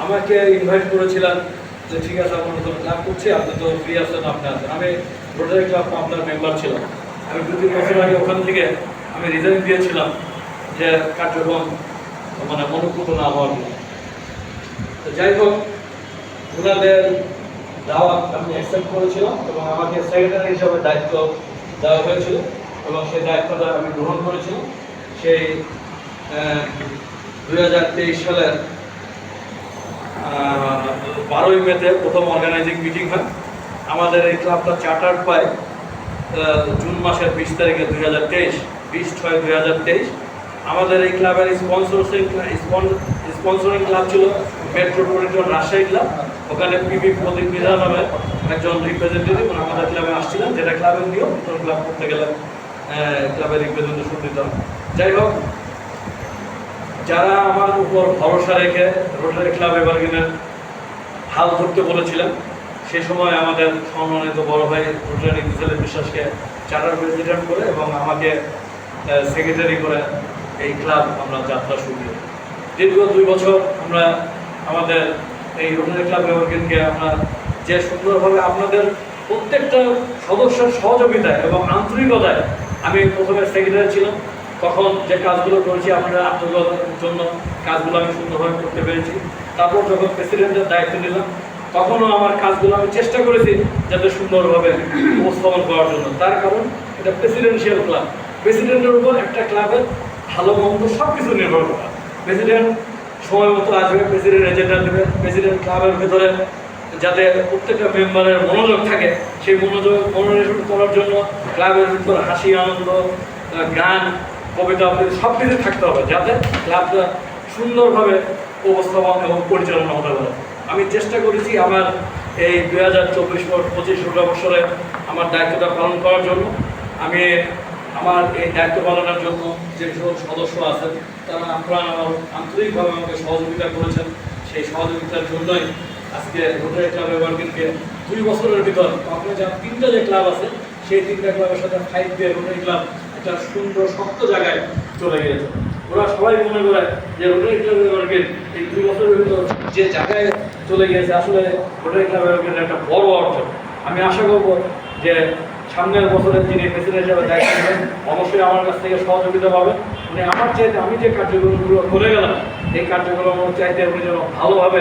আমাকে ইনভাইট করেছিলেন যে ঠিক আছে আপনার তো ক্লাব করছি, আপনি তো ফ্রি আছেন, আপনি আছেন। আমি রোটারি ক্লাব আপনার মেম্বার ছিলাম। আমি 2-3 বছর আগে ওখান থেকে আমি রিজাইন দিয়েছিলাম যে কার্যক্রম মানে অনুকূল না হওয়ার জন্য। তো যাই হোক, ওনাদের দাওয়াত আমি অ্যাকসেপ্ট করেছিলাম এবং আমাকে সেক্রেটারি হিসাবে দায়িত্ব দেওয়া হয়েছিল এবং সেই দায়িত্বটা আমি গ্রহণ করেছিলাম। সেই 2023 সালের 12ই মেতে প্রথম অর্গানাইজিং মিটিং হয়। আমাদের এই ক্লাবটা চার্টার পায় জুন মাসের 20 তারিখে 2023 আমাদের এই ক্লাবের স্পন্সরিং ক্লাব ছিল মেট্রোপলিটন রাজশাহী ক্লাব। ওখানে পিবি প্রদীপ মৃধা নামে একজন রিপ্রেজেন্টেটিভ আমাদের ক্লাবে আসছিলেন, যেটা ক্লাবের নিয়ম। ক্লাব করতে গেলে ক্লাবের রিপ্রেজেন্টেশন দিতে হবে। যাই হোক, যারা আমার উপর ভরসা রেখে রোটারি ক্লাব এভারগ্রিনের হাল ধরতে বলেছিলেন, সে সময় আমাদের সম্মানিত বড় ভাই রোটারি বিশালের বিশ্বাসকে চার্টার প্রেসিডেন্ট করে এবং আমাকে সেক্রেটারি করে এই ক্লাব আমরা যাত্রা শুরু করি। দীর্ঘ 2 বছর আমরা আমাদের এই রোটারি ক্লাব এভারগ্রিনকে আমরা যে সুন্দরভাবে আপনাদের প্রত্যেকটা সদস্যের সহযোগিতায় এবং আন্তরিকতায়, আমি প্রথমে সেক্রেটারি ছিলাম, তখন যে কাজগুলো করেছি আপনারা আন্তরিকতার জন্য কাজগুলো আমি সুন্দরভাবে করতে পেরেছি। তারপর যখন প্রেসিডেন্টের দায়িত্ব নিলাম, তখনও আমার কাজগুলো আমি চেষ্টা করেছি যাতে সুন্দরভাবে উপস্থাপন করার জন্য। তার কারণ এটা প্রেসিডেন্সিয়াল ক্লাব, প্রেসিডেন্টের উপর একটা ক্লাবের ভালো মন্দ সব কিছু নির্ভর করে। প্রেসিডেন্ট সময় মতো আসবে, প্রেসিডেন্ট এজেন্ডা দেবে, প্রেসিডেন্ট ক্লাবের ভেতরে যাতে প্রত্যেকটা মেম্বারের মনোযোগ থাকে, সেই মনোনিবেশ করার জন্য ক্লাবের ভিতর হাসি, আনন্দ, গান, কবিতা আবৃত্তি সব কিছু থাকতে হবে, যাতে ক্লাবটা সুন্দরভাবে উপস্থাপন এবং পরিচালনা হতে পারে। আমি চেষ্টা করেছি আমার এই 2024-25 বছরে আমার দায়িত্বটা পালন করার জন্য। আমি আমার এই দায়িত্ব পালনের জন্য যে সব সদস্য আছেন তারা আপনারা আমার আন্তরিকভাবে আমাকে সহযোগিতা করেছেন। সেই সহযোগিতার জন্যই আজকে রোটারি ক্লাব এভারগ্রিনকে 2 বছরের ভিতর আপনার যা 3টা যে ক্লাব আছে, সেই 3টা ক্লাবের সাথে ফাইট দিয়ে রোটারি ক্লাব একটা সুন্দর শক্ত জায়গায় চলে গিয়েছে। ওরা সবাই মনে করে যে রোটারি ক্লাব এভারগ্রিন এই 2 বছরের ভিতর যে জায়গায় চলে গিয়েছে, আসলে রোটারি ক্লাব এভারগ্রিনের একটা বড় অর্জন। আমি আশা করব যে সামনের বছরের যিনি প্রেসিডেন্ট হিসাবে দায়িত্ব নেবেন, অবশ্যই আমার কাছ থেকে সহযোগিতা পাবেন। মানে আমার চাইতে আমি যে কার্যক্রমগুলো করে গেলাম, এই কার্যক্রম চাইতে উনি যেন ভালোভাবে